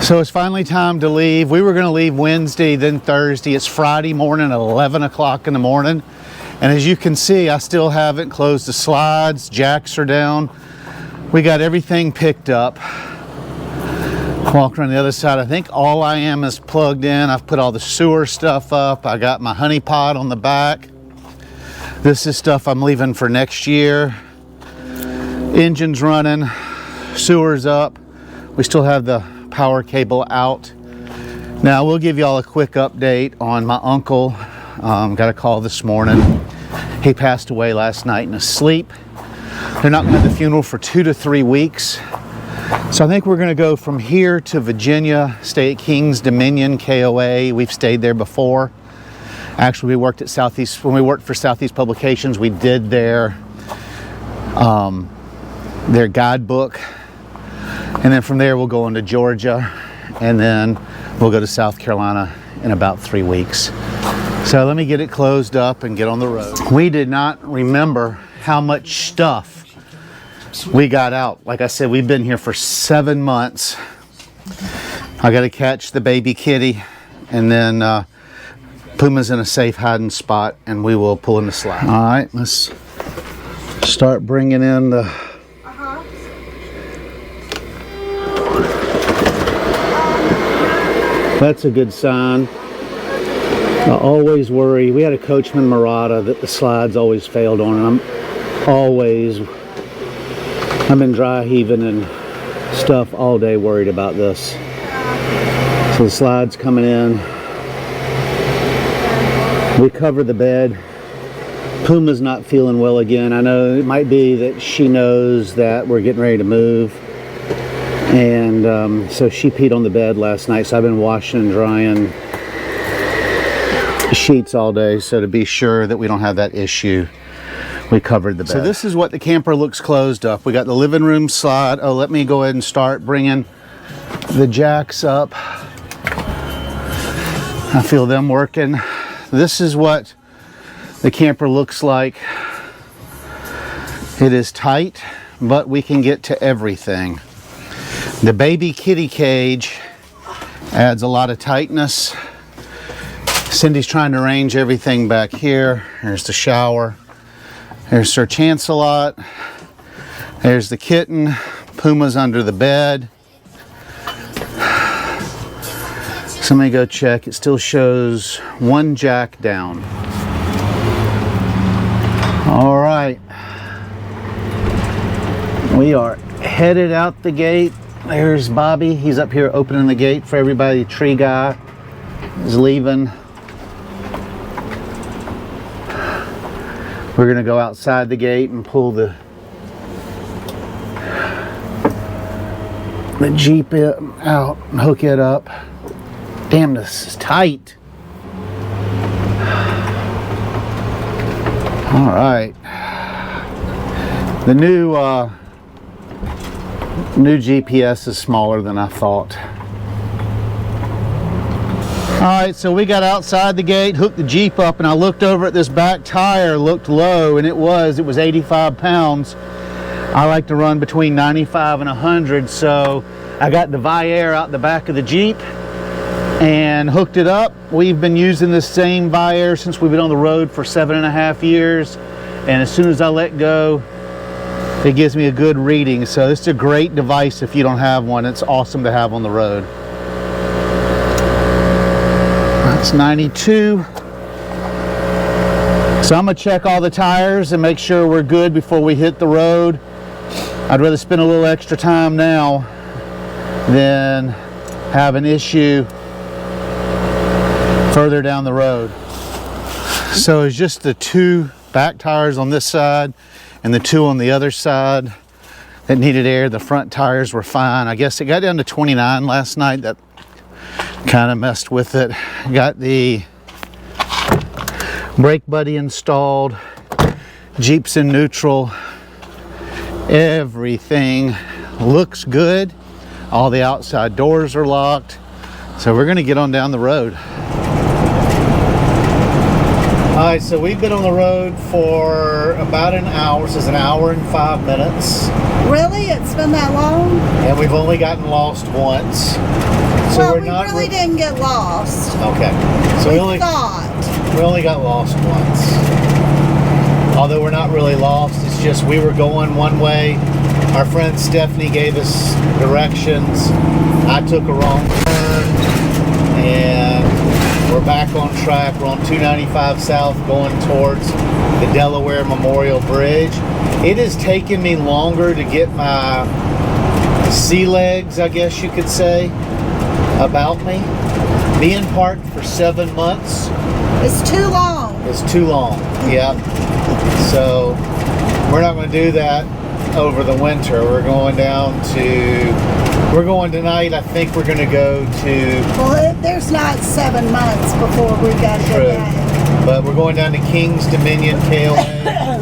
So it's finally time to leave. We were going to leave Wednesday, then Thursday. It's Friday morning at 11 o'clock in the morning. And as you can see, I still haven't closed the slides. Jacks are down. We got everything picked up. Walk around the other side. I think all I am is plugged in. I've put all the sewer stuff up. I got my honey pot on the back. This is stuff I'm leaving for next year. Engine's running. Sewer's up. We still have the power cable out. Now we'll give y'all a quick update on my uncle. Got a call this morning. He passed away last night in his sleep. They're not going to have the funeral for 2 to 3 weeks. So I think we're going to go from here to Virginia, stay at King's Dominion, KOA. We've stayed there before. Actually, we worked at Southeast, when we worked for Southeast Publications, we did their guidebook. And then from there, we'll go into Georgia. And then we'll go to South Carolina in about 3 weeks. So let me get it closed up and get on the road. We did not remember how much stuff we got out. Like I said, we've been here for 7 months. I got to catch the baby kitty, and then Puma's in a safe hiding spot, and we will pull in the slide. All right, let's start bringing in the That's a good sign. I always worry. We had a Coachman Murata that the slides always failed on, and I've been dry heaving and stuff all day worried about this. So the slide's coming in. We cover the bed. Puma's not feeling well again. I know it might be that she knows that we're getting ready to move. And so she peed on the bed last night. So I've been washing and drying sheets all day. So to be sure that we don't have that issue, we covered the bed. So this is what the camper looks closed up. We got the living room slide. Oh, let me go ahead and start bringing the jacks up. I feel them working. This is what the camper looks like. It is tight, but we can get to everything. The baby kitty cage adds a lot of tightness. Cindy's trying to arrange everything back here. There's the shower. There's Sir Chancelot. There's the kitten. Puma's under the bed. So let me go check. It still shows 1 jack down. All right. We are headed out the gate. There's Bobby. He's up here opening the gate for everybody. Tree guy is leaving. We're gonna go outside the gate and pull the Jeep out and hook it up. Damn, this is tight. All right. The new GPS is smaller than I thought. All right, so we got outside the gate, hooked the Jeep up, and I looked over at this back tire, looked low, and it was 85 pounds. I like to run between 95 and 100, so I got the Viair out the back of the Jeep and hooked it up. We've been using this same Viair since we've been on the road for 7.5 years, and as soon as I let go, it gives me a good reading. So it's a great device if you don't have one. It's awesome to have on the road. That's 92. So I'm gonna check all the tires and make sure we're good before we hit the road. I'd rather spend a little extra time now than have an issue further down the road. So it's just the 2 back tires on this side and the 2 on the other side that needed air. The front tires were fine. I guess it got down to 29 last night. That kind of messed with it. Got the brake buddy installed. Jeep's in neutral. Everything looks good. All the outside doors are locked. So we're gonna get on down the road. Alright, so we've been on the road for about an hour. This is an hour and 5 minutes. Really? It's been that long? And we've only gotten lost once. So well, we're we not really didn't get lost. Okay. So we only got lost once. Although we're not really lost, it's just we were going one way. Our friend Stephanie gave us directions. I took a wrong turn and we're back on track. We're on 295 South going towards the Delaware Memorial Bridge. It has taken me longer to get my sea legs, I guess you could say, about me. Being parked for 7 months. It's too long. It's too long, yeah. So we're not going to do that over the winter. We're going tonight. I think we're going to go to... Well, there's not 7 months before we got to go back. But we're going down to King's Dominion KOA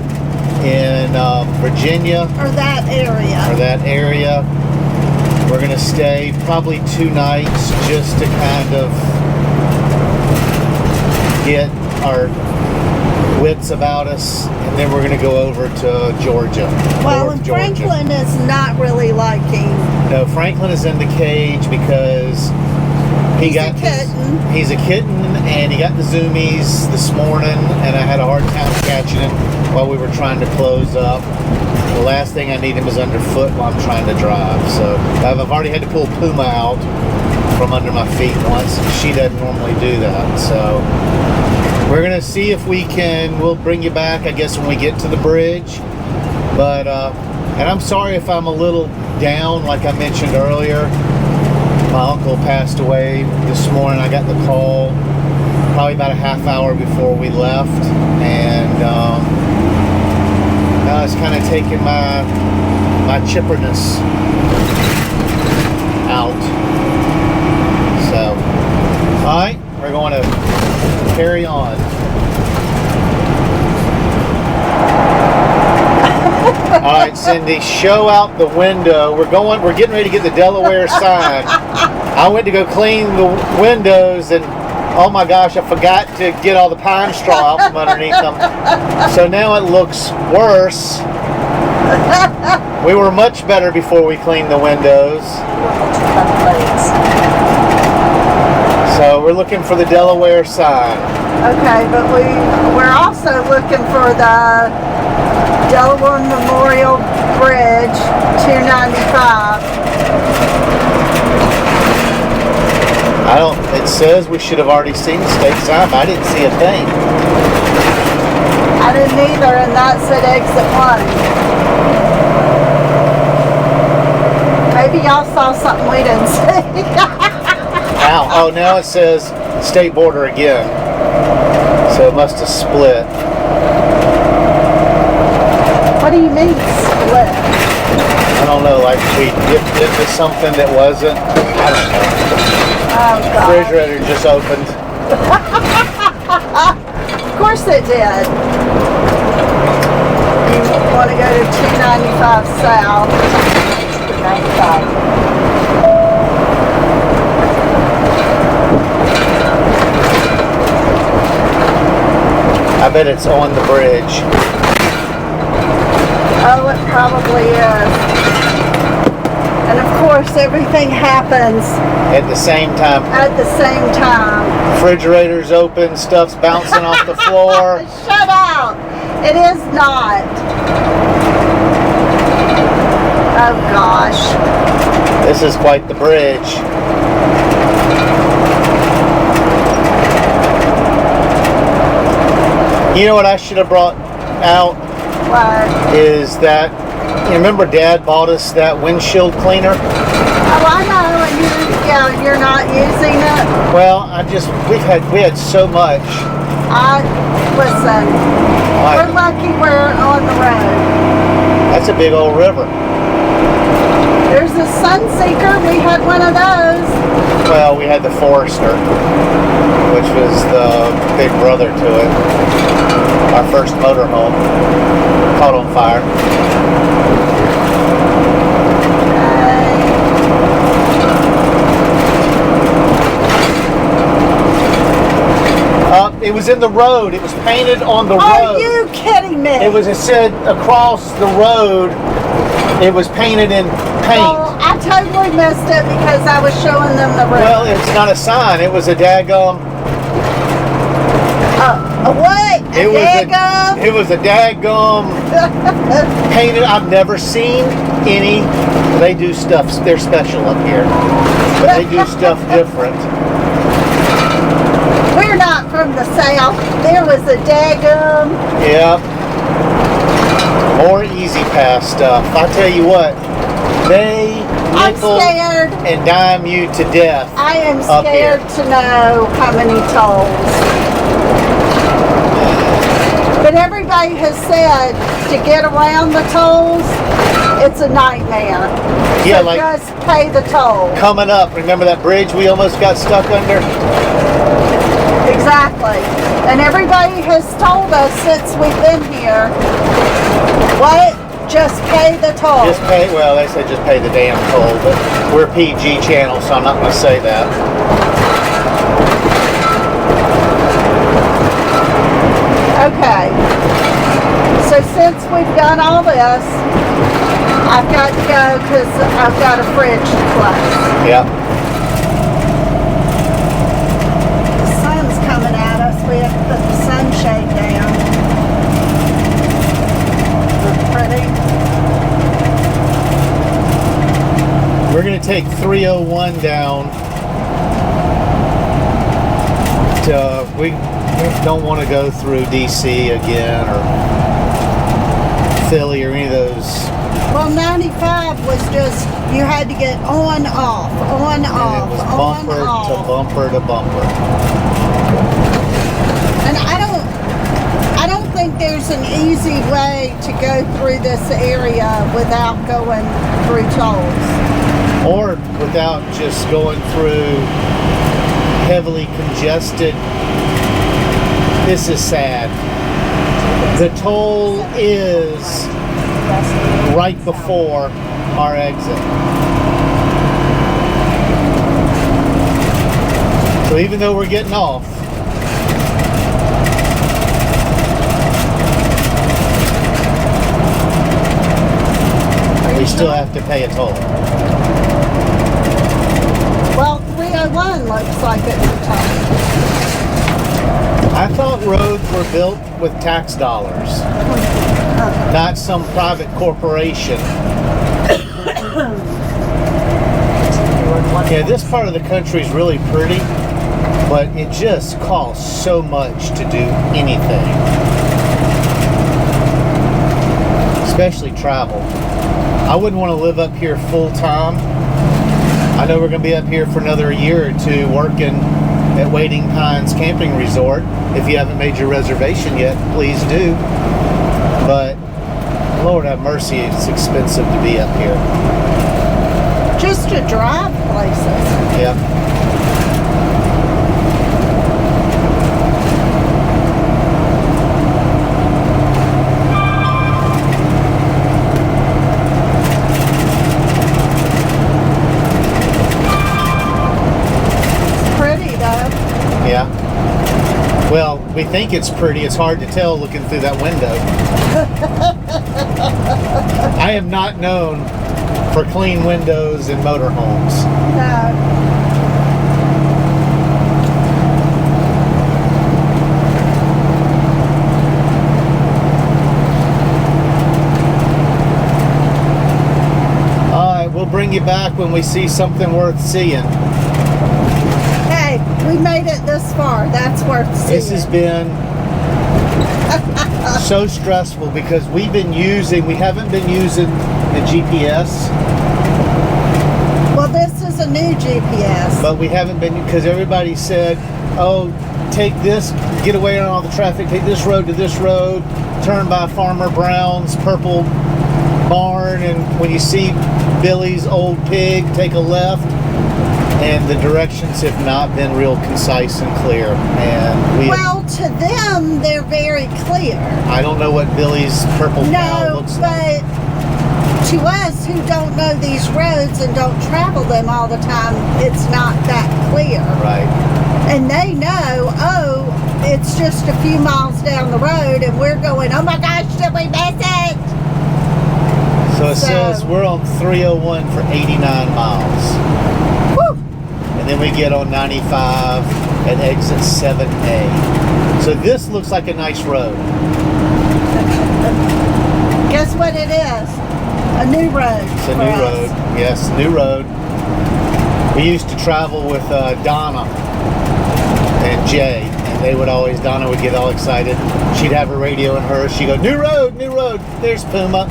in Virginia. Or that area. We're going to stay probably 2 nights just to kind of get our wits about us, and then we're going to go over to Georgia. Well, and Franklin is not really liking. No, Franklin is in the cage because he's a kitten, and he got the zoomies this morning, and I had a hard time catching him while we were trying to close up. The last thing I need him is underfoot while I'm trying to drive. So I've already had to pull Puma out from under my feet once, and she doesn't normally do that. So we're gonna see if we'll bring you back, I guess, when we get to the bridge. But and I'm sorry if I'm a little down, like I mentioned earlier. My uncle passed away this morning. I got the call probably about a half hour before we left, and now it's kind of taking my chipperness out. So, all right, we're going to carry on. All right, Cindy, show out the window. We're getting ready to get the Delaware sign. I went to go clean the windows, and oh my gosh, I forgot to get all the pine straw out from underneath them. So now it looks worse. We were much better before we cleaned the windows. So we're looking for the Delaware sign. Okay, but we're also looking for the Delaware Memorial Bridge, 295. It says we should have already seen the state sign, but I didn't see a thing. I didn't either, and that said exit 1. Maybe y'all saw something we didn't see. Wow. Oh, now it says state border again. So it must have split. What do you mean split? I don't know, like we dipped into something that wasn't. I don't know. Oh, God. The refrigerator just opened. Of course it did. You want to go to 295 South. 295. I bet it's on the bridge. Oh, it probably is. And of course, everything happens At the same time. at the same time. Refrigerator's open, stuff's bouncing off the floor. Shut up! It is not. Oh gosh. This is quite the bridge. You know what I should have brought out? What? Is that, you remember Dad bought us that windshield cleaner? Oh, I know, and you're not using it. Well, we had so much. Listen, we're lucky we're on the road. That's a big old river. There's a Sunseeker, we had one of those. Well, we had the Forester, which was the big brother to it. Our first motorhome caught on fire. it was in the road. It was painted on the road. Are you kidding me? It said across the road. It was painted in paint. Oh, I totally missed it because I was showing them the road. Well, it's not a sign. It was a daggum. A what? It was a daggum painted. I've never seen any. They do stuff. They're special up here. But they do stuff different. We're not from the South. There was a daggum. Yep. More easy pass stuff. I tell you what, they nickel and dime you to death. I am scared to know how many tolls. But everybody has said to get around the tolls, it's a nightmare. Yeah, so like just pay the toll. Coming up, remember that bridge we almost got stuck under? Exactly. And everybody has told us since we've been here, what? Just pay the toll. Just pay, well, they said just pay the damn toll, but we're a PG channel, so I'm not going to say that. Okay. So since we've done all this, I've got to go because I've got a fridge to close. Yeah. The sun's coming at us. We have to put the sunshade down. Look pretty. We're going to take 301 down. We don't want to go through DC again or Philly or any of those. Well, 95 was just, you had to get on, off, on, off, It was on, bumper off. to bumper to bumper. And I don't think there's an easy way to go through this area without going through tolls. Or without just going through heavily congested. This is sad. The toll is right before our exit. So even though we're getting off, we still have to pay a toll. Well, 301 looks like it's a toll. I thought roads were built with tax dollars, not some private corporation. Yeah, this part of the country is really pretty, but it just costs so much to do anything, especially travel. I wouldn't want to live up here full time. I know we're going to be up here for another year or two working at Wading Pines Camping Resort. If you haven't made your reservation yet, please do. But Lord have mercy, it's expensive to be up here. Just to drive places. Yeah. Well, we think it's pretty. It's hard to tell looking through that window. I am not known for clean windows in motorhomes. No. All right, we'll bring you back when we see something worth seeing. We made it this far. That's worth seeing. This has been so stressful because we haven't been using the GPS. Well, this is a new GPS. But we haven't been, because everybody said, oh, take this, get away on all the traffic, take this road to this road, turn by Farmer Brown's purple barn, and when you see Billy's old pig, take a left. And the directions have not been real concise and clear. And well, to them, they're very clear. I don't know what Billy's purple cow looks like. But to us who don't know these roads and don't travel them all the time, it's not that clear. Right. And they know, oh, it's just a few miles down the road, and we're going, oh my gosh, did we miss it? So it says we're on 301 for 89 miles. Whew. And then we get on 95 at exit 7A. So this looks like a nice road. Guess what it is? A new road. It's a new road. Yes, new road. We used to travel with Donna and Jay, and they would always, Donna would get all excited. She'd have her radio in hers. She'd go, new road, new road. There's Puma.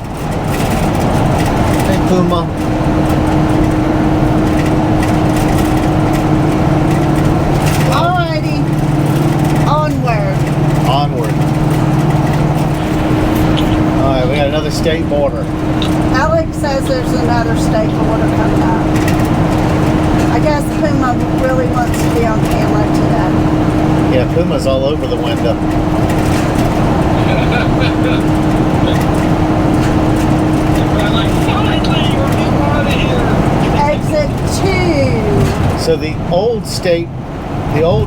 Hey, Puma. Alrighty. Onward. Onward. All right, we got another state border. Alex says there's another state border coming up. I guess Puma really wants to be on camera today. Yeah, Puma's all over the window. Exit 2. So the old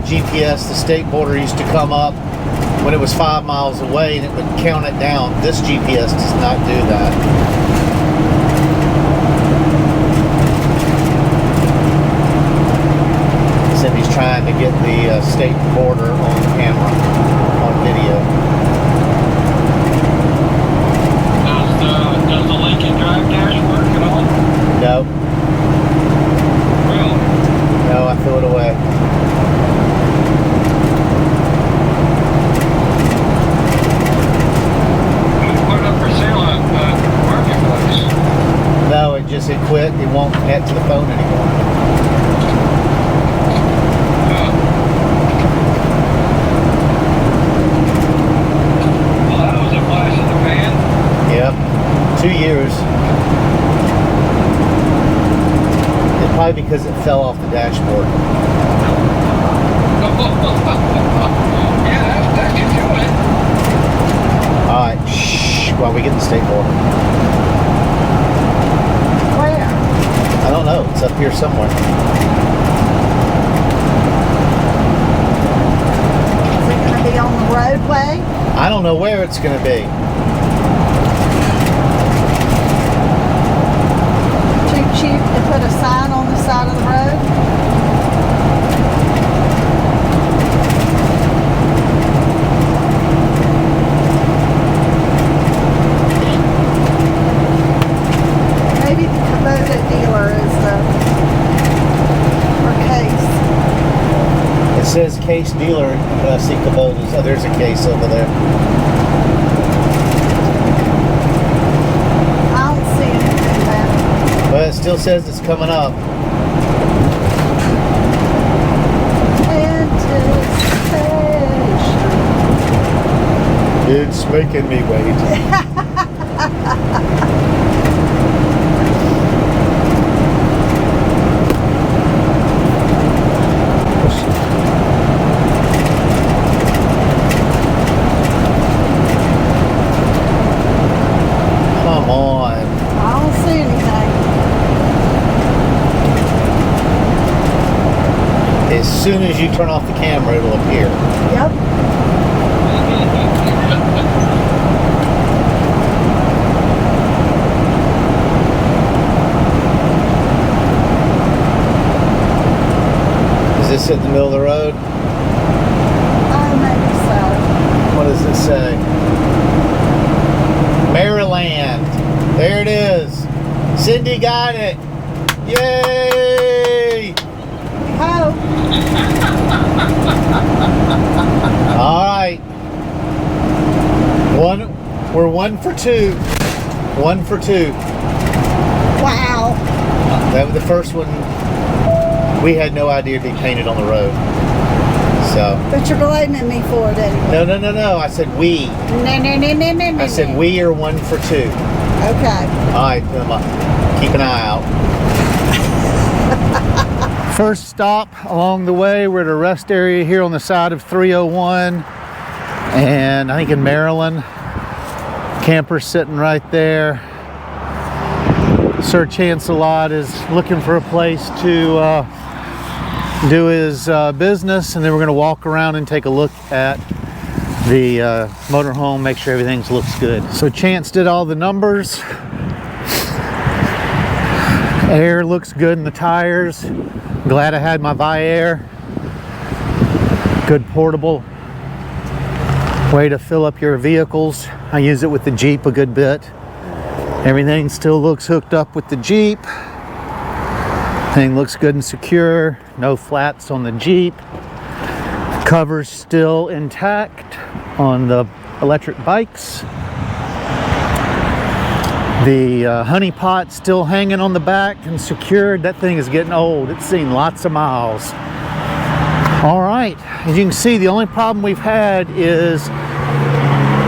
GPS, the state border used to come up when it was 5 miles away and it would count it down. This GPS does not do that. Said he's trying to get the state border on camera, on video. Does the Lincoln Drive dash work at all? No, Really? no, I threw it away. Put it up for sale at Marketplace. No, it quit. It won't connect to the phone anymore. Well, that was a flash in the pan. Yep, 2 years. It's probably because it fell off the dashboard. Yeah, that can do it. All right, shh, while we get the state border. Where? I don't know, it's up here somewhere. Is it going to be on the roadway? I don't know where it's going to be. Too cheap to put a sign on the side of the road? Maybe the Kubota dealer is the or case. It says case dealer, but I see Kubota's. Oh, there's a case over there. I don't see anything there. But it still says it's coming up. Anticipation. It's making me wait. Come on. I don't see anything. As soon as you turn off the camera, it'll appear. Yep. Is this in the middle of the road? Oh, maybe so. What does it say? Maryland. There it is. Cindy got it. Yay! Oh, All right. We're 1 for 2. 1 for 2. wow. That was the first one. We had no idea it'd be painted on the road. So. But you're blaming me for it anyway. No. I said we. No. I said we are 1 for 2. Okay. All right, Puma. Keep an eye out. First stop along the way, we're at a rest area here on the side of 301, and I think in Maryland. Camper sitting right there. Sir Chancelot is looking for a place to do his business, and then we're going to walk around and take a look at the motorhome, make sure everything looks good. So Chance did all the numbers. Air looks good in the tires. Glad I had my Vi-Air. Good portable way to fill up your vehicles. I use it with the Jeep a good bit. Everything still looks hooked up with the Jeep. Thing looks good and secure. No flats on the Jeep. Cover's still intact on the electric bikes. The honey pot's still hanging on the back and secured. That thing is getting old. It's seen lots of miles. All right, as you can see, the only problem we've had is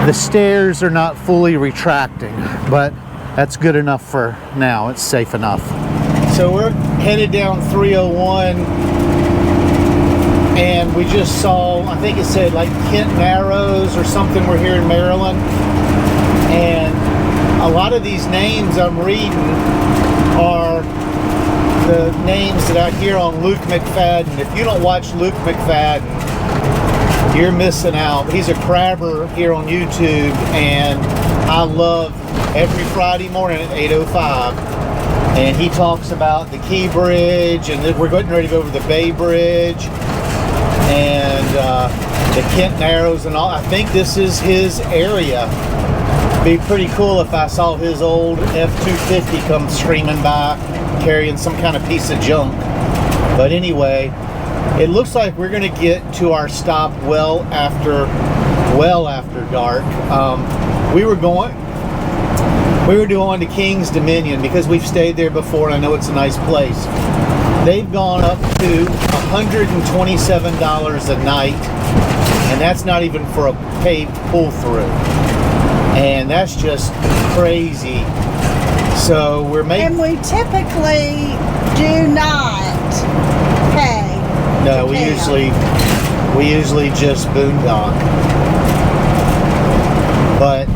the stairs are not fully retracting, but that's good enough for now. It's safe enough. So we're headed down 301, and we just saw, I think it said like Kent Narrows or something. We're here in Maryland, and a lot of these names I'm reading are the names that I hear on Luke McFadden. If you don't watch Luke McFadden, you're missing out. He's a crabber here on YouTube, and I love every Friday morning at 8:05. And he talks about the Key Bridge, and we're getting ready to go over the Bay Bridge, and the Kent Narrows and all. I think this is his area. Be pretty cool if I saw his old F-250 come streaming by carrying some kind of piece of junk. But anyway, it looks like we're going to get to our stop well after dark. We were going to King's Dominion because we've stayed there before, and I know it's a nice place. They've gone up to $127 a night, and that's not even for a paid pull-through. And that's just crazy. So we're making... And we typically do not pay. No, we usually just boondock. But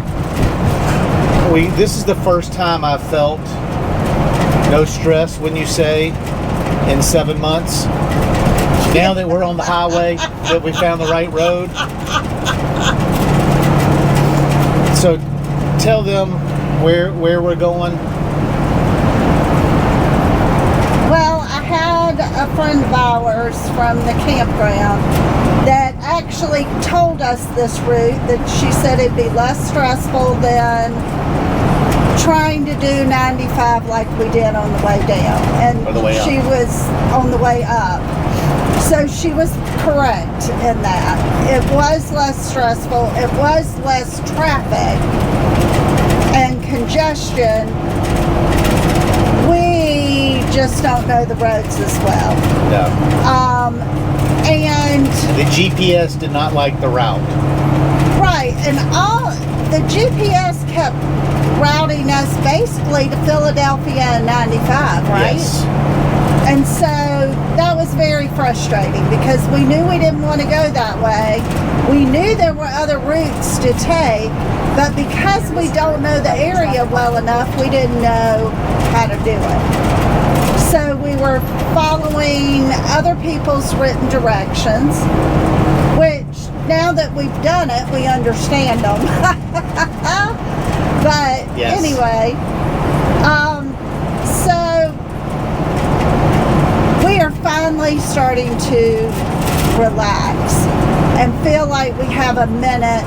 this is the first time I've felt no stress, wouldn't you say, in 7 months. Now that we're on the highway, that we found the right road. So tell them where we're going. Well, I had a friend of ours from the campground that actually told us this route, that she said it'd be less stressful than trying to do 95 like we did on the way down. And she was on the way up. So she was correct in that. It was less stressful, it was less traffic and congestion. We just don't know the roads as well. No. And the GPS did not like the route. Right, and the GPS kept routing us basically to Philadelphia and 95, right? Yes. And so that was very frustrating because we knew we didn't want to go that way. We knew there were other routes to take, but because we don't know the area well enough, we didn't know how to do it. So we were following other people's written directions, which now that we've done it, we understand them. But yes. Anyway, so we are finally starting to relax and feel like we have a minute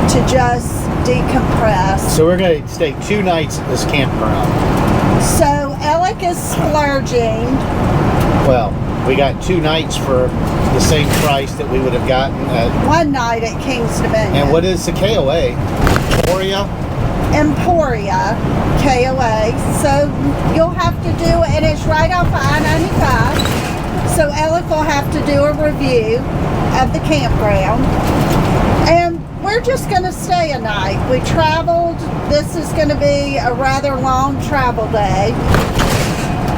to just decompress. So we're going to stay 2 nights at this campground. So Alec is splurging. Well, we got 2 nights for the same price that we would have gotten at... 1 night at King's Dominion. And what is the KOA? Emporia, KOA. So you'll have to do, and it's right off of I-95. So Alec will have to do a review of the campground. And we're just going to stay a night. We traveled. This is going to be a rather long travel day.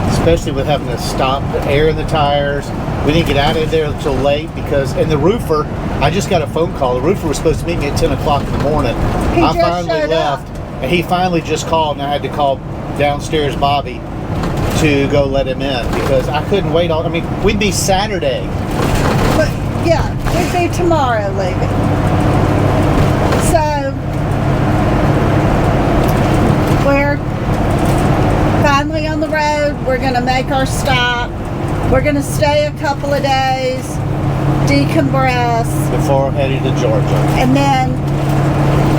Especially with having to stop, the air in the tires. We didn't get out of there until late because, and the roofer, I just got a phone call. The roofer was supposed to meet me at 10 o'clock in the morning. I finally left, and he finally just called, and I had to call downstairs Bobby to go let him in because I couldn't wait all. I mean, we'd be Saturday. But yeah, we'd be tomorrow leaving. So we're finally on the road. We're going to make our stop. We're going to stay a couple of days, decompress, Before heading to Georgia. and then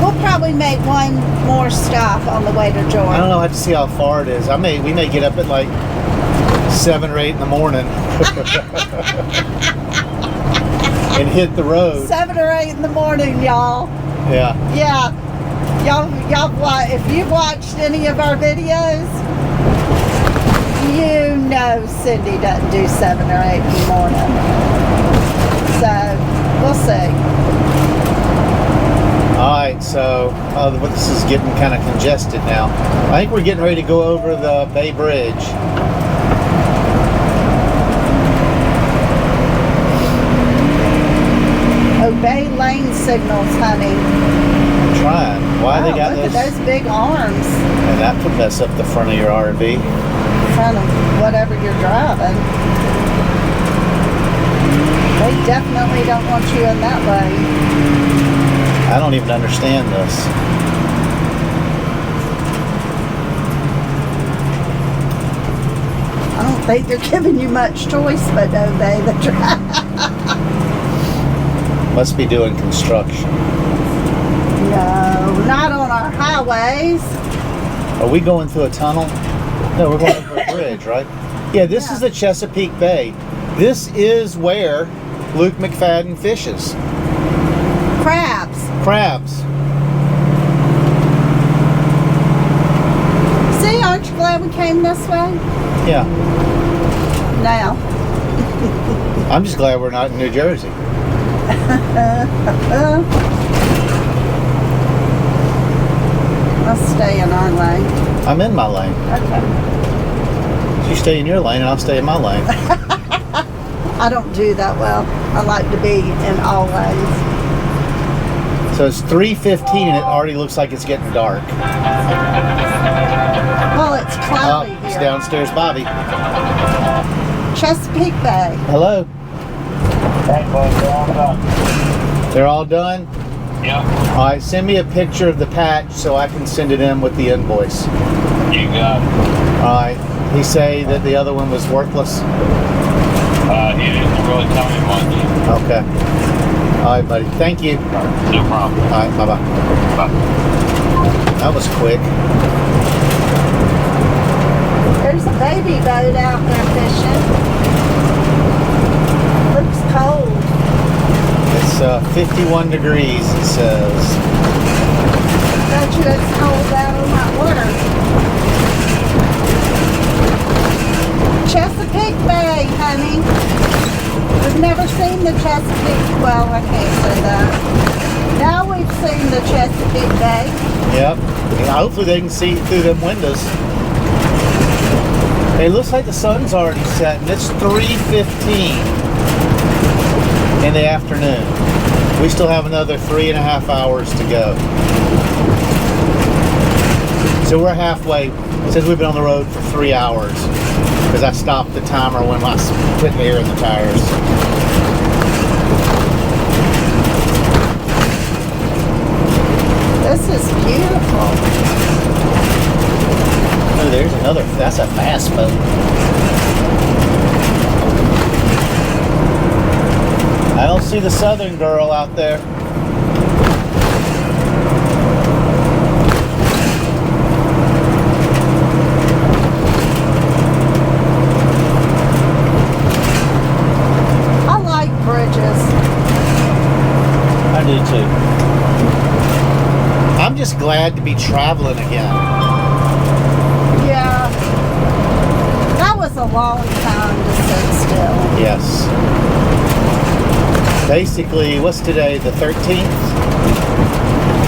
we'll probably make one more stop on the way to I don't Georgia. know. I have to see how far it is. We may get up at like 7 or 8 in the morning and hit the road. 7 or 8 in the morning, y'all. Yeah. Yeah. Y'all, if you've watched any of our videos, you know Cindy doesn't do 7 or 8 in the morning. So, we'll see. Alright, so this is getting kind of congested now. I think we're getting ready to go over the Bay Bridge. Obey lane signals, honey. I'm trying. Why they got look at those big arms And that could mess up the front of your RV. in front of whatever you're driving. They definitely don't want you in that way. I don't even understand this. I don't think they're giving you much choice but to obey the drive. Must be doing construction. No, not on our highways. Are we going through a tunnel? No, we're going over a bridge, right? Yeah, this is the Chesapeake Bay. This is where Luke McFadden fishes. Crabs. Crabs. See, aren't you glad we came this way? Yeah. Now. I'm just glad we're not in New Jersey. Let's stay in our lane. I'm in my lane. Okay. You stay in your lane and I'll stay in my lane. I don't do that well. I like to be in all lanes. So it's 3:15 and it already looks like it's getting dark. Well, it's Oh, cloudy it's here. downstairs, Bobby. Chesapeake Bay. Hello. Hey, boys, they're all done. They're all done? Yep, All right, send me a picture of the patch so I can send it in with the invoice. you got it. All right. He say that the other one was worthless? He didn't really tell me much. Okay. All right, buddy. Thank you. No problem. All right, bye-bye. Bye. That was quick. There's a baby boat out there fishing. Looks cold. It's 51 degrees, it says. Bet you it's cold out on that water. Chesapeake Bay, honey. We've never seen the Chesapeake. Well, I can't say that. Now we've seen the Chesapeake Bay. Yep. And hopefully they can see through them windows. It looks like the sun's already setting. It's 3:15 in the afternoon. We still have another 3.5 hours to go. So we're halfway. Since we've been on the road for 3 hours, because I stopped the timer when I put air in the tires. This is beautiful. Oh, there's another. That's a fast boat. I don't see the Southern girl out there. I like bridges. I do too. I'm just glad to be traveling again. Yeah. That was a long time to sit still. Yes. Basically, what's today? The 13th?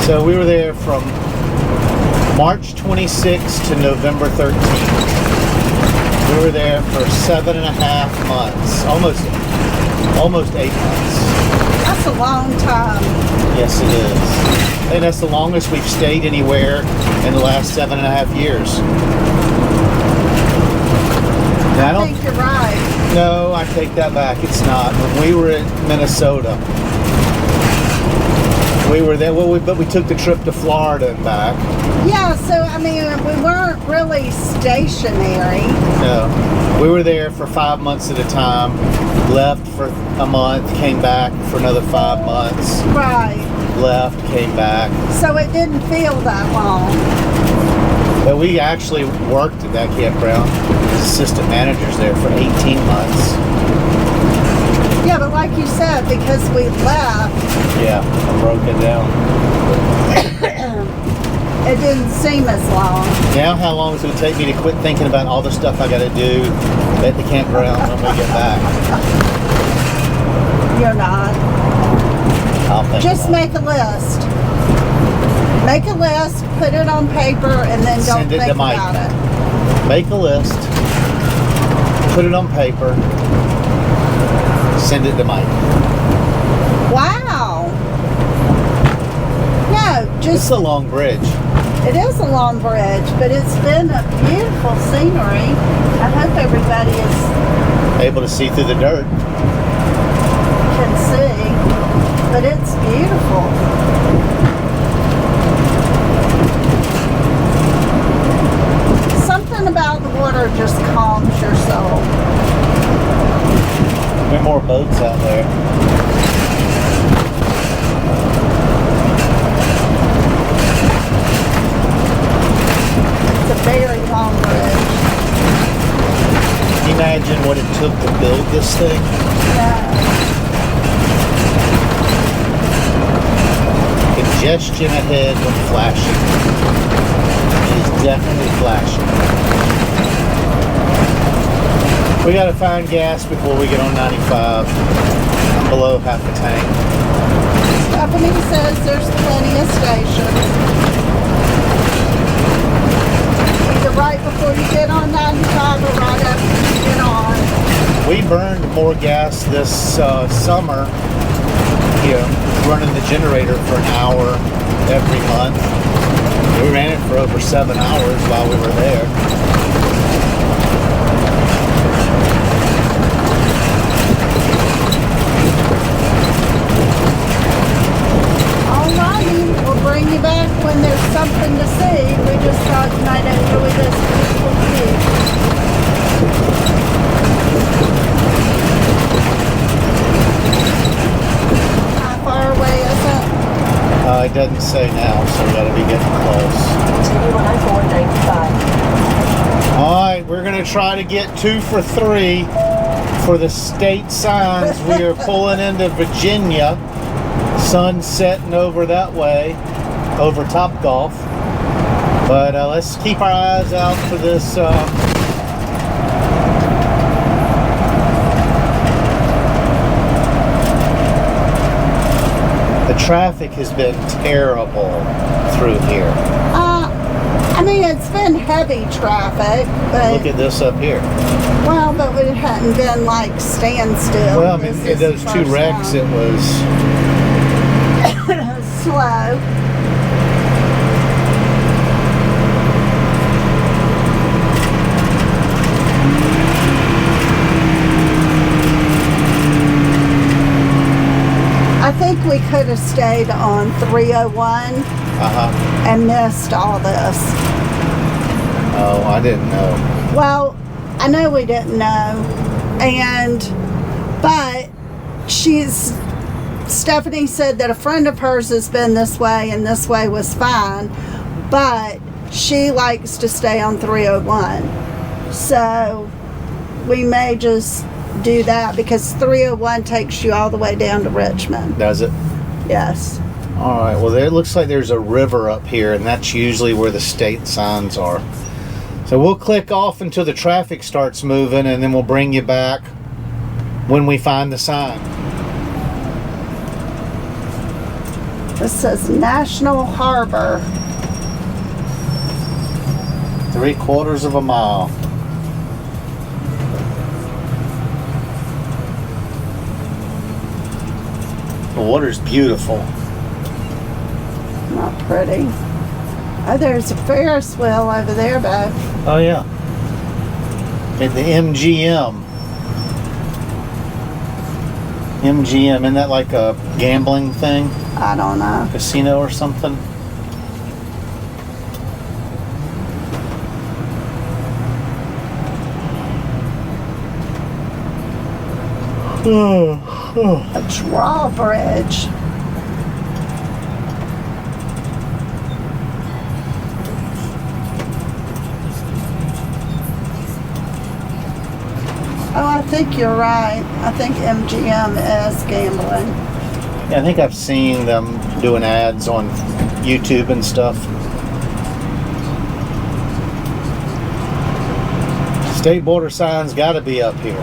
So we were there from March 26th to November 13th. We were there for 7.5 months. Almost 8 months. That's a long time. Yes, it is. And that's the longest we've stayed anywhere in the last 7.5 years. Now, I think you're right. No, I take that back. It's not. When we were in Minnesota, we were there. Well, but we took the trip to Florida and back. Yeah, so I mean, we weren't really stationary. No, we were there for 5 months at a time. Left for a month, came back for another 5 months. Right. Left, came back. So it didn't feel that long. But we actually worked at that campground as assistant managers there for 18 months. Yeah, but like you said, because we left, Yeah, I broke it down. it didn't seem as long. Now, how long is it going to take me to quit thinking about all the stuff I got to do at the campground when we get back? You're not. I'll think Just about make a list. Make a list, put it on paper, and then don't Send it to think Mike. about it. it. Make a list, put it on paper, send it to Mike. Wow. No, It's just, a long bridge. it is a long bridge, but it's been a beautiful scenery. I hope everybody Able to see through the dirt. can see, but it's beautiful. Something about the water just calms your soul. There are more boats out there. It's a very long bridge. Can you imagine what it took to build this thing? Congestion ahead when flashing. It is definitely flashing. We gotta find gas before we get on 95. I'm below half a tank. Stephanie says there's plenty of stations. Either right before you get on 95 or right after you get on. We burned more gas this summer, running the generator for an hour every month. We ran it for over 7 hours while we were there. Alrighty, we'll bring you back when there's something to see. We just thought you might enjoy this beautiful view. How far away is it? It doesn't say now, so we gotta be getting close. Continue on I-495. Alright, we're gonna try to get 2 for 3 for the state signs. We are pulling into Virginia. Sun setting over that way, over Topgolf. But let's keep our eyes out for this the traffic has been terrible through here. I mean, it's been heavy traffic, but Look at this up here. well, but it hadn't been like standstill. Well, I mean, This in is those the 2 first wrecks, time. it was Slow. I think we could have stayed on 301 and missed all this. Oh, I didn't know. Well, I know we didn't know, but Stephanie said that a friend of hers has been this way and this way was fine, but she likes to stay on 301. So we may just do that because 301 takes you all the way down to Richmond. Does it? Yes. All right, well, it looks like there's a river up here, and that's usually where the state signs are. So we'll click off until the traffic starts moving, and then we'll bring you back when we find the sign. This says National Harbor. 3/4 of a mile. The water's beautiful. Not pretty. Oh, there's a Ferris wheel over there, Bev. Oh, yeah. At the MGM. MGM, isn't that like a gambling thing? I don't know. Casino or something? A drawbridge. Oh, I think you're right. I think MGM is gambling. Yeah, I think I've seen them doing ads on YouTube and stuff. State border sign's got to be up here.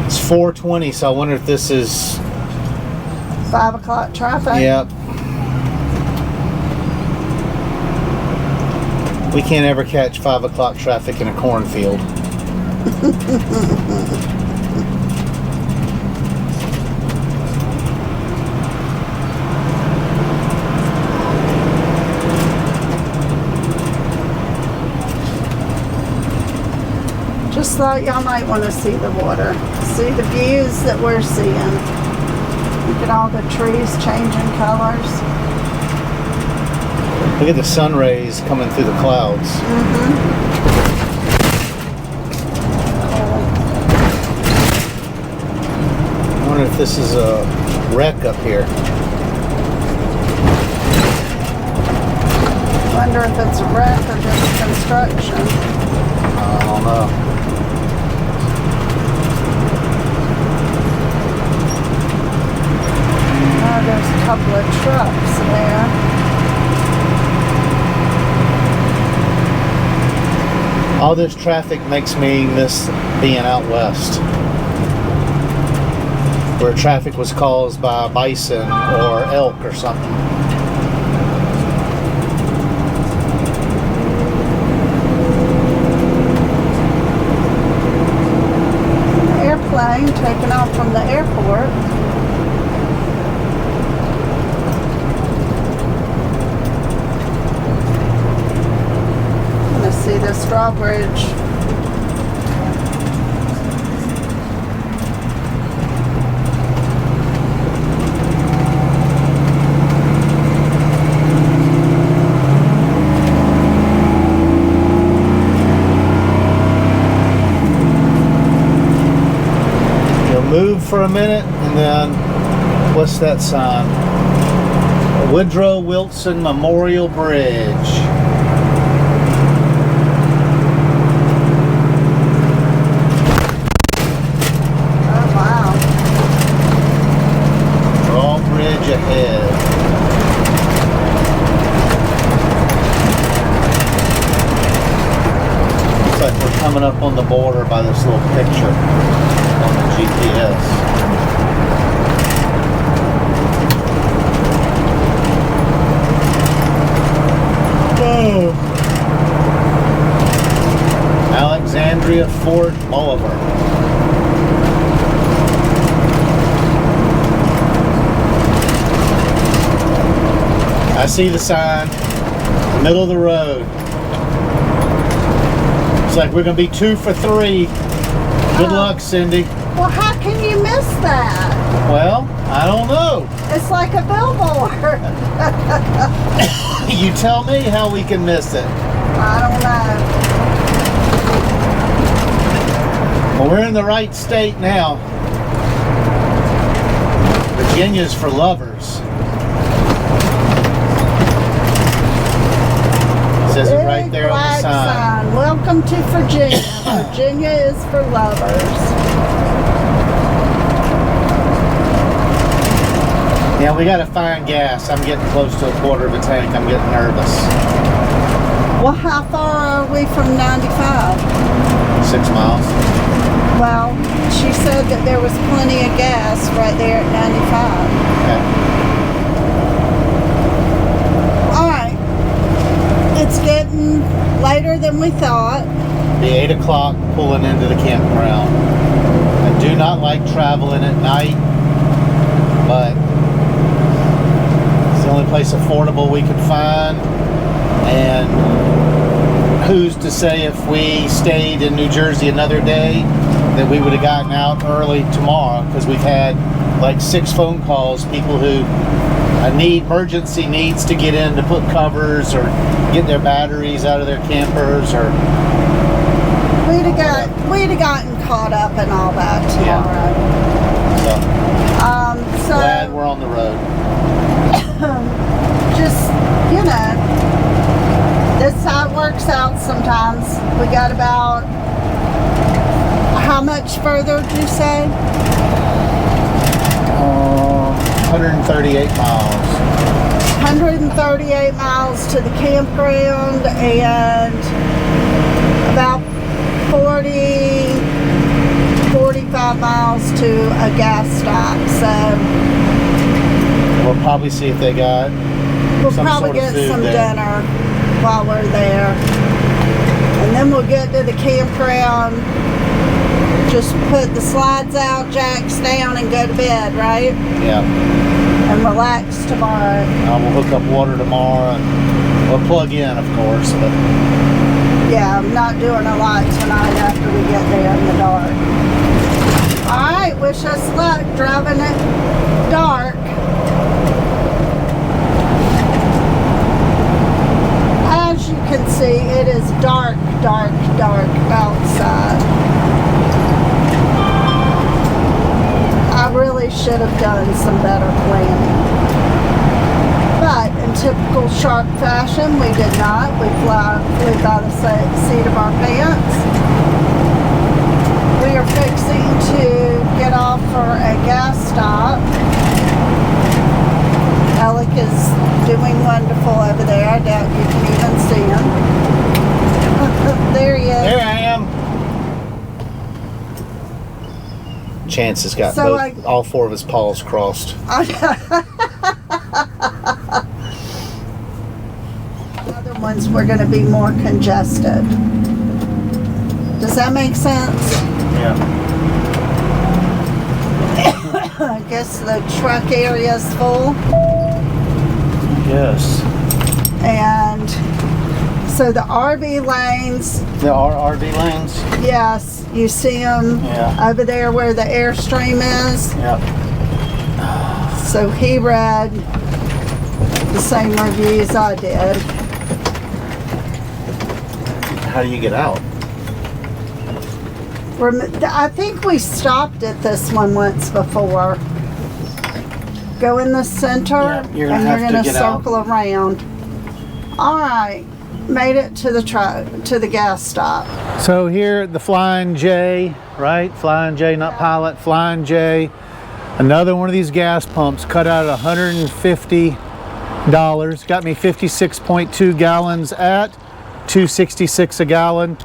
It's 4:20, so I wonder if this is... 5 o'clock traffic. Yep. We can't ever catch 5 o'clock traffic in a cornfield. Just thought y'all might want to see the water. See the views that we're seeing. Look at all the trees changing colors. Look at the sun rays coming through the clouds. I wonder if this is a wreck up here. Wonder if it's a wreck or just construction. I don't know. Oh, there's a couple of trucks there. All this traffic makes me miss being out west, where traffic was caused by bison or elk or something. Airplane taking off from the airport. Let's see this drawbridge. Move for a minute, and then what's that sign? Woodrow Wilson Memorial Bridge. Oh, wow. Drawbridge ahead. Looks like we're coming up on the border by this little picture on the GPS. Oh. Alexandria Fort Bolivar. I see the sign, middle of the road. Looks like we're going to be 2 for 3. Good luck, Cindy. Well, how can you miss that? Well, I don't know. It's like a billboard. You tell me how we can miss it. I don't know. Well, we're in the right state now. Virginia's for lovers. Says it right there on the Big sign. sign. Welcome to Virginia. Virginia is for lovers. Yeah, we gotta find gas. I'm getting close to a quarter of a tank. I'm getting nervous. Well, how far are we from 95? 6 miles. Well, she said that there was plenty of gas right there at 95. Okay. All right. It's getting later than we thought. The 8 o'clock pulling into the campground. I do not like traveling at night, but it's the only place affordable we could find, and who's to say if we stayed in New Jersey another day that we would have gotten out early tomorrow, because we've had like 6 phone calls, people who emergency needs to get in to put covers or get their batteries out of their campers, or we'd have gotten caught up in all that tomorrow. So glad we're on the road. Just, you know, this is how it works out sometimes. We got about, how much further did you say? 138 miles. 138 miles to the campground and about 45 miles to a gas stop. So we'll probably see if they got some probably sort of get food some there. dinner while we're there. And then we'll get to the campground, just put the slides out, jacks down, and go to bed, right? Yeah. And relax tomorrow. We'll hook up water tomorrow, and we'll plug in, of course. But yeah, I'm not doing a lot tonight after we get there in the dark. Alright, wish us luck driving it dark. As you can see, it is dark, dark, dark outside. I really should have done some better planning. But in typical shark fashion, we did not. We flew by the seat of our pants. We are fixing to get off for a gas stop. Alec is doing wonderful over there. I doubt you can even see him. There he is. there I am. Chance has got So all 4 of his paws crossed. Other ones were going to be more congested. Does that make sense? Yeah. I guess the truck area is full. Yes. And so the RV lanes, There are RV lanes. yes, you see them Yeah. over there where the Airstream is. Yep. So he read the same reviews I did. How do you get out? I think we stopped at this one once before. Go in the center, Yeah, you're gonna and have you're to going to get out. circle around. All right, made it to the gas stop. So here at the Flying J, right? Flying J, not Pilot, Flying J. Another one of these gas pumps cut out at $150. Got me 56.2 gallons at $2.66 a gallon.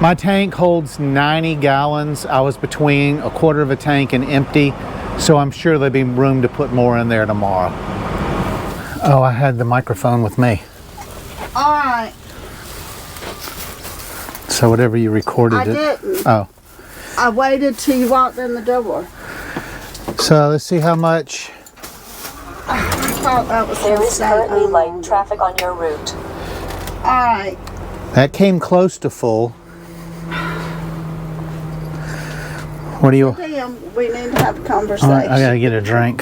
My tank holds 90 gallons. I was between a quarter of a tank and empty, so I'm sure there'll be room to put more in there tomorrow. Oh, I had the microphone with me. All right, So whatever you recorded I it. didn't. Oh. I waited till you walked in the door. So let's see how much. I thought that was There is currently light. light traffic on your route. All right. That came close to full. What do you? Damn, we need to have a conversation. All right, I gotta get a drink.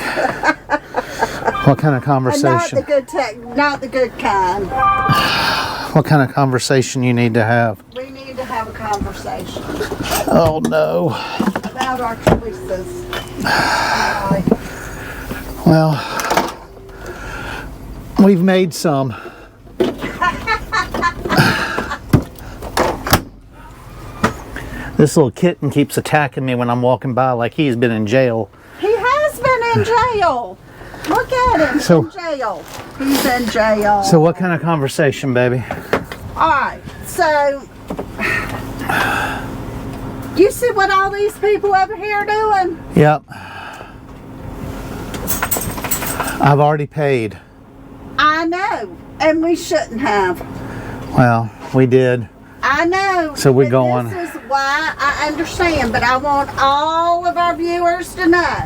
What kind of And not conversation? not the good kind. What kind of conversation you need to have? We need to have a conversation Oh no. about our choices. All right. Well, we've made some. This little kitten keeps attacking me when I'm walking by like he's been in jail. He has been in jail. Look at him So- in jail. He's in jail. So what kind of conversation, baby? All right. So you see what all these people over here are doing? Yep. I've already paid. I know, and we shouldn't have. Well, we did. I know. So we're but going. This is why I understand, but I want all of our viewers to know.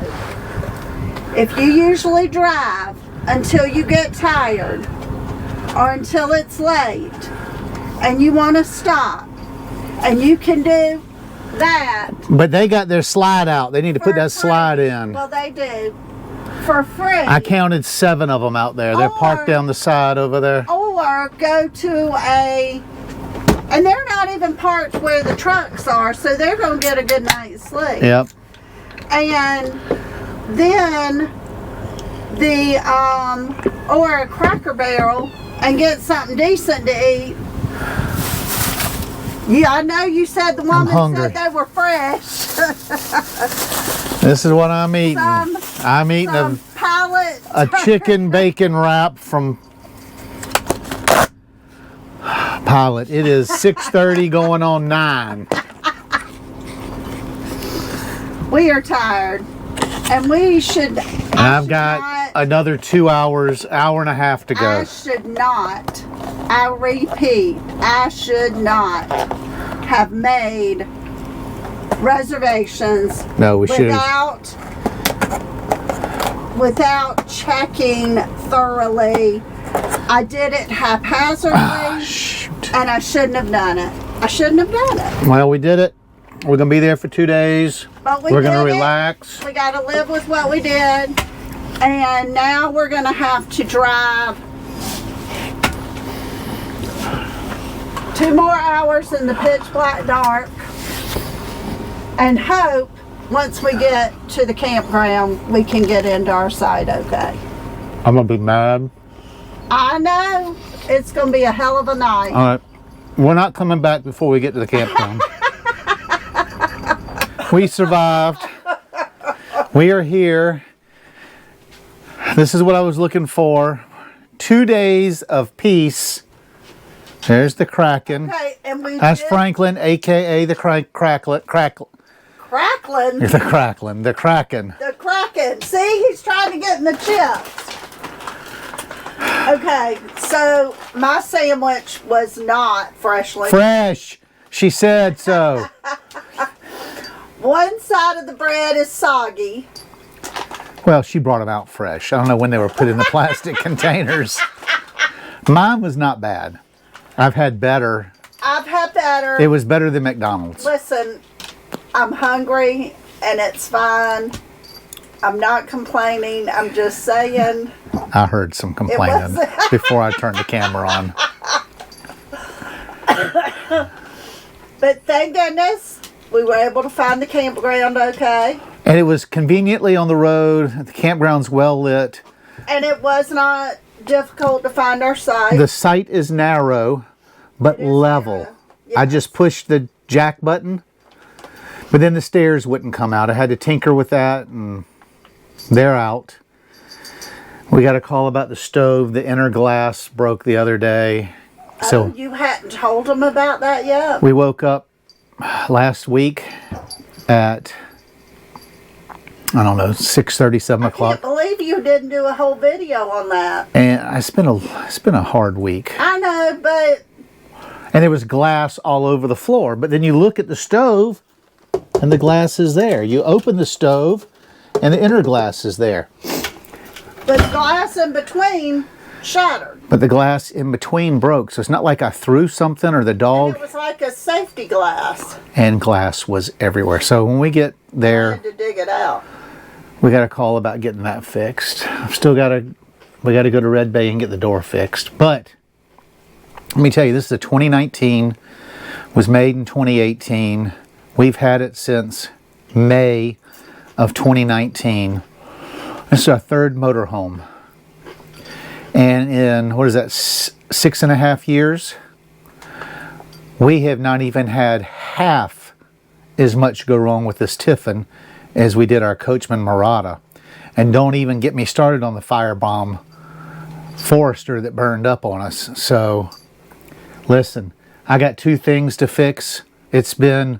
If you usually drive until you get tired or until it's late, and you want to stop, and you can do that. But they got their slide out. They need to put for that slide free. in. Well, they do for free. I counted 7 of them out there. They're parked down the side over there. Or go to and they're not even parked where the trucks are, so they're going to get a good night's sleep. Yep. And then or a Cracker Barrel and get something decent to eat. Yeah, I know you said the woman said they were fresh. This is what I'm eating. I'm eating a chicken bacon wrap from Pilot. It is 6:30 going on 9. We are tired. And we should... And I've got another 2 hours, hour and a half to go. I repeat, I should not have made reservations No, we should. Without checking thoroughly. I did it haphazardly, and I shouldn't have done it. Well, we did it. We're going to be there for 2 days. But we're going to relax. We got to live with what we did. And now we're going to have to drive 2 more hours in the pitch black dark and hope once we get to the campground we can get into our site okay. I'm going to be mad. I know. It's going to be a hell of a night. All right. We're not coming back before we get to the campground. We survived. We are here. This is what I was looking for. 2 days of peace. There's the Kraken. Okay, and that's Franklin, a.k.a. the Cracklin. Cracklin? The Cracklin. The Kraken. The Kraken. See, he's trying to get in the chips. Okay, so my sandwich was not freshly. Fresh. She said so. One side of the bread is soggy. Well, she brought them out fresh. I don't know when they were put in the plastic containers. Mine was not bad. I've had better. It was better than McDonald's. Listen, I'm hungry and it's fine. I'm not complaining. I'm just saying. I heard some complaining before I turned the camera on. But thank goodness we were able to find the campground okay. And it was conveniently on the road. The campground's well lit. And it was not difficult to find our site. The site is narrow, but level. Yes. I just pushed the jack button, but then the stairs wouldn't come out. I had to tinker with that, and they're out. We got a call about the stove. The inner glass broke the other day. So you hadn't told them about that yet? We woke up last week at, I don't know, 6:30, 7 o'clock. I can't believe you didn't do a whole video on that. And it's been a hard week. I know, but... And there was glass all over the floor. But then you look at the stove, and the glass is there. You open the stove, and the inner glass is there. But the glass in between shattered. But the glass in between broke. So it's not like I threw something or the dog. And it was like a safety glass. And glass was everywhere. So when we get there... I had to dig it out. We got a call about getting that fixed. I've still got to... We got to go to Red Bay and get the door fixed. But let me tell you, this is a 2019. Was made in 2018. We've had it since May of 2019. This is our 3rd motorhome. And in, what is that, 6.5 years, we have not even had half as much go wrong with this Tiffin as we did our Coachman Murata. And don't even get me started on the firebomb Forester that burned up on us. So, listen, I got 2 things to fix. It's been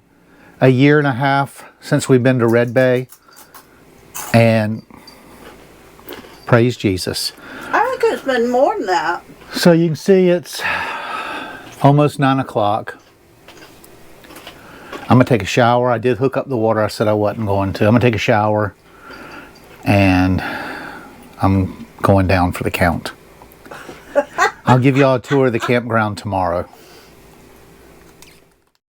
a 1.5 years since we've been to Red Bay. And praise Jesus. I think it's been more than that. So you can see it's almost 9 o'clock. I'm going to take a shower. I did hook up the water. I said I wasn't going to. I'm going to take a shower. And I'm going down for the count. I'll give y'all a tour of the campground tomorrow.